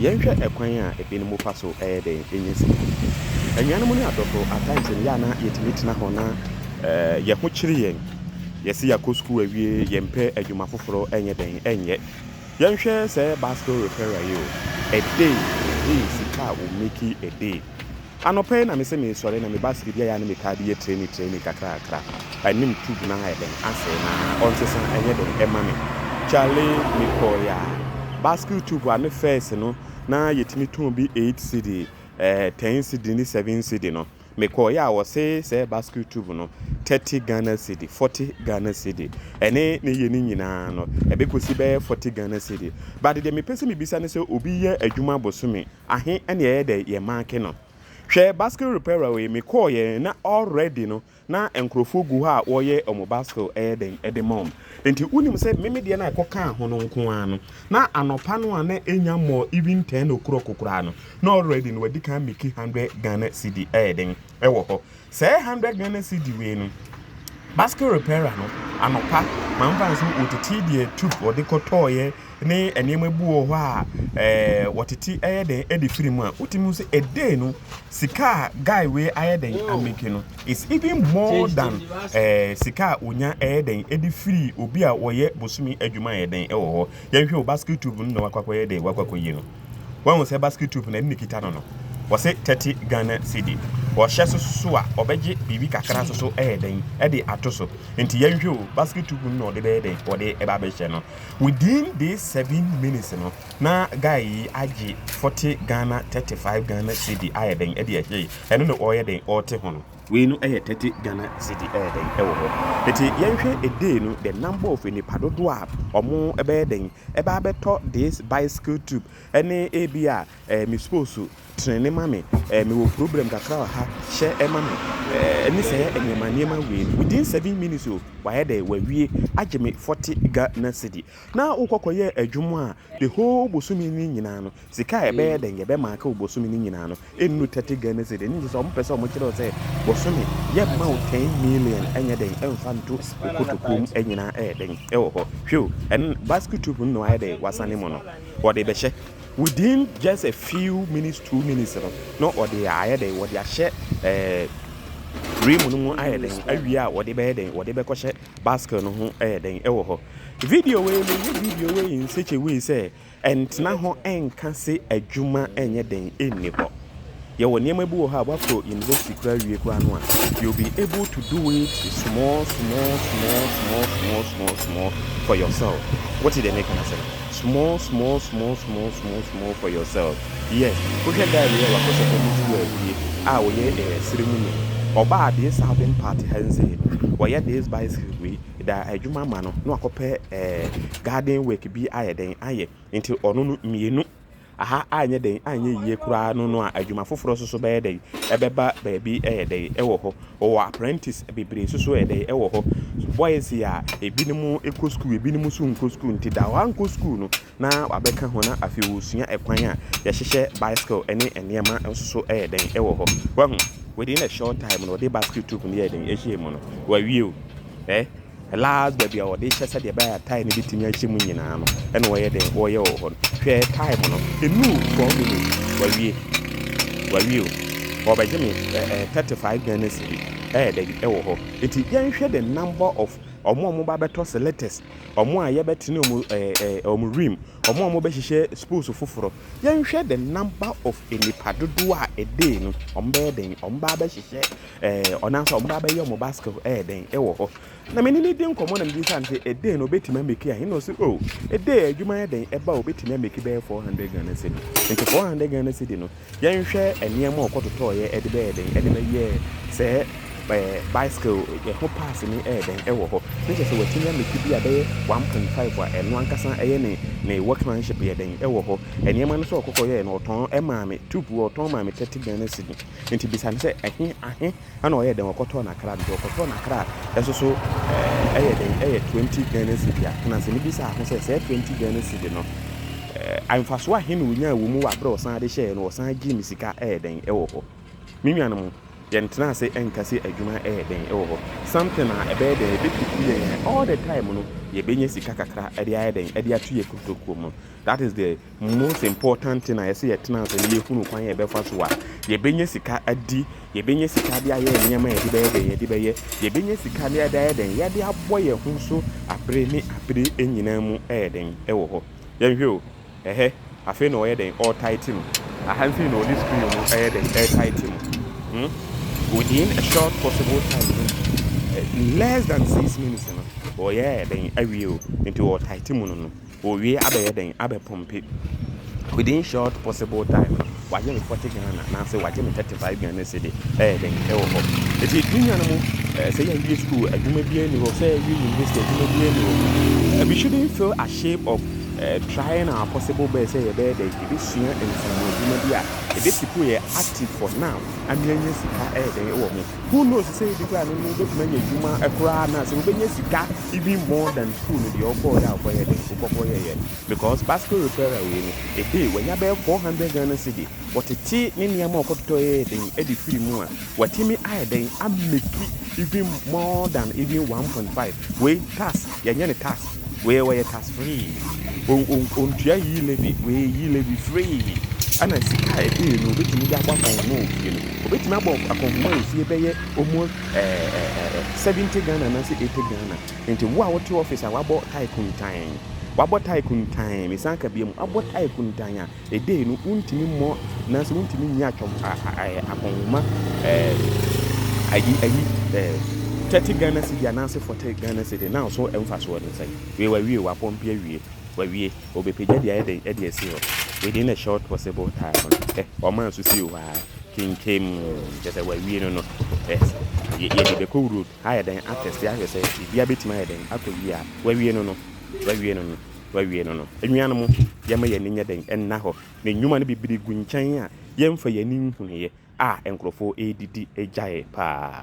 yɛnhwɛ ɛkwan a ebinom fa so ɛyɛ den ɛnyɛ sika. Anuanom ne adɔfo atimes no yɛ na yɛtumi tena hɔ na yɛ ho kyerɛ yɛn. Yɛsi yɛakɔ school awie yɛmpɛ adwuma foforɔ ɛnyɛ den ɛnyɛ. Yɛnhwɛ sɛ bicycle repairer yi o. A day sika a wo make a day. Anɔpɛ na me sɛ me sɔre na me bicycle bi a na me ka de yɛ training kakra. Anim tube na ayɛ den asɛ na ɔnsesa ɛnyɛ den ɛma me. Charlie me kɔ ya. Bicycle tube a ne first no na yɛtumi tɔn bi 8 cedi, 10 cedi ne 7 cedi no. Me kɔ ya wɔ sɛ bicycle tube no 30 Ghana cedi, 40 Ghana cedi. Ɛne ne yɛ ne nyinaa no ɛbɛkɔsi bɛyɛ 40 Ghana cedi. But deɛ me pɛ sɛ me bisa ne sɛ obi yɛ adwuma bosome ahe ɛne ɛyɛ dɛ yɛ mark no. Hwɛ bicycle repairer we me call ye na already no na enkrofo gu ha wo ye omo bicycle den edemom enti unim say me de na ekoka ho no nko ano na anopa no a na enya mo even 10 o'clock kokura no na already no wadi kan make 100 Ghana cedi den ewo ho say 100 Ghana cedi we no bicycle repairer no anopa mamfa so otiti de tube odi kotoye ne enema bu wo ho a wotiti den edi firi mu a utimi se a day no sika guy we den ameke no is even more than sika onya den edi firi obi a woye bosumi adwuma den ewo ho yenhwe o basket tube no na wakwakoye den wakwakoye no wan se basket tube na ni kita no wose 30 Ghana cedi wo hye so a obeje bibi kakra so den edi atoso enti yenhwe o basket tube no de be den ode eba be hye no within these 7 minutes no na guy agi 40 Ghana 35 Ghana cedi den edi hye eno no oye den ote ho no we no 30 Ghana cedi den ewo ho enti yenhwe a day no the number of any padodo a omo ebe den eba beto this bicycle tube ene ebia me suppose trene mame me wo problem kakra ha hye mame eni se enyema we within 7 minutes o wa dey wawie ageme 40 Ghana cedi na ukokoye adwumu a the whole bosumi ni nyina no sika ebe den ebe maka bosumi ni nyina no enu 30 Ghana cedi ni so mpese o mo kire o se bosumi ye ma 10 million enye den emfa nto okotokum enyina den ewo ho hwe en basket tube no ayede wasane mo no wo de be hye within just a few minutes 2 minutes no or the ayede wo de ahye rim no mu ayeden awia wo de be den wo de be ko hye basket no ho den ewo ho video we in such a way say entna ho enka se adwuma enye den enni ho ye wo niam ebu wo ha abafo university kura wie kura no a you'll be able to do it small for yourself. What did they make an say? Small for yourself. Yes, we can die here because of the ceremony. Oba this southern party has said, why this bicycle we that a juma mano no akope garden work be aye until onu mienu aha anye den anye ye kura no adwuma foforo so be den ebeba baabi den ewo ho o apprentice bebre so den ewo ho boys ya ebinim eko school ebinim so nko school nti da wan ko school no na wabeka ho na afi osua ekwan a ye hyehye bicycle ene enema so den ewo ho wahu within a short time no the basket tube no den ehie mu no wa wie o last baby a wode hyɛ sɛ de ba tie ne bitimi ahye mu nyinaa no ɛna wɔyɛ den wɔyɛ wɔ hɔ hwɛ time no enu 4 minutes wawie o ɔbɛgye me 35 Ghana cedi den ɛwɔ hɔ enti yɛnhwɛ the number of omo ba beto selectors omo a ye betene omo rim omo behihye sports foforo yenhwe the number of enipadodo a ede no omo be den omo ba behihye onanso omo ba be ye omo basket den ewo ho na meni ni din komo na mbi san say ede no betima make a he no say oh ede adwuma den eba obetima make be 400 Ghana cedi into 400 Ghana cedi no yenhwe eniema okototo ye ede be den ede be ye say bicycle ye ho pass ni den ewo ho nje se watimi make bi abe 1.5 wa eno ankasa ne workmanship ye den ewo ho eniema no so okokọ ye no oton emaame tupu oton maame 30 Ghana cedi nti bisan se ahe ana o ye den okoto na kra do okoto na kra eso den 20 Ghana cedi a na se ni bisa ho se 20 Ghana cedi no amfa so ahe no nya wo mu wa bro san de share no san gi misika den ewo ho minwanum yɛntena ase ɛnkase adwuma ɛyɛ den ɛwɔ hɔ something a ɛbɛyɛ den ɛbɛpiku yɛn all the time no yɛbɛnya sika kakra ɛde ayɛ den ɛde ato yɛ kotokuo mu that is the most important thing a yɛsɛ yɛtena ase ne yɛhunu kwan yɛbɛfa so a yɛbɛnya sika adi yɛbɛnya sika de ayɛ nneɛma yɛde bɛyɛ den yɛde bɛyɛ yɛbɛnya sika de ayɛ den yɛde abɔ yɛn ho so abere ne abere nyinaa mu ɛyɛ den ɛwɔ hɔ yɛnhwɛ o ɛhɛ afei na ɔyɛ den all tight mu ahansi na ɔde screen mu ɛyɛ den air tight mu within a short possible time less than 6 minutes no ɔyɛ den awie o nti ɔ tight mu no ɔwie abɛyɛ den abɛpɔmpe within short possible time wagye me 40 Ghana na sɛ wagye me 35 Ghana cedi ɛyɛ den ɛwɔ hɔ eti dunya no mu sɛ yɛ wie school adwuma bi ani hɔ sɛ yɛ wie university adwuma bi ani hɔ we shouldn't feel ashamed of trying our possible best say yɛbɛyɛ dɛ yɛbɛsua nsɛmmu adwuma bi a yɛbɛsipo yɛ active for now amenyɛ sika ɛyɛ dɛn ɛwɔ ho who knows sɛ yɛdi koraa no wobɛtumi anya adwuma ɛkoraa na sɛ wobɛnya sika even more than school no deɛ ɔkɔɔyɛ a wokɔyɛ dɛn wokɔkɔyɛyɛ because bicycle repairer wei no ɛdei wanya bɛyɛ 400 Ghana cedi wɔtete ne nneɛma a ɔkɔtotɔ yɛyɛ dɛn ɛde firi mu a watumi ayɛ dɛn ameki even more than even 1.5 wei tax yɛnyɛ ne tax wei wɔyɛ tax free ontua yi levy wei yi levy free ana sika ɛdei no obɛtumi de abɔ akɔnhoma ofie no obɛtumi abɔ akɔnhoma ofie bɛyɛ almost 70 Ghana anaasɛ 80 Ghana nti wo a wote office a wabɔ tae kuntan mesan ka bia mu abɔ tae kuntan a ɛdei no wontumi mmɔ naasɛ wontumi nya akɔnhoma 30 Ghana cedi anaasɛ 40 Ghana cedi now so ɛmfa so ɔde sɛ wei wawie wapɔmpe awie wawie obɛpagya de ayɛ den ɛde asi hɔ within a short possible time ɔma nso si wɔ ha kinkem kyɛ sɛ wawie no no yɛde bɛkɔ road ayɛ den atɛste ahwɛ sɛ biribia bɛtumi ayɛ den akɔ wie a wawie no no anwua no mu yɛma yɛni nyɛ den ɛnna hɔ na nnwuma no bibiri gu nkyɛn a yɛmfa yɛni nhunuyɛ a nkurɔfoɔ ɛdidi agyae paa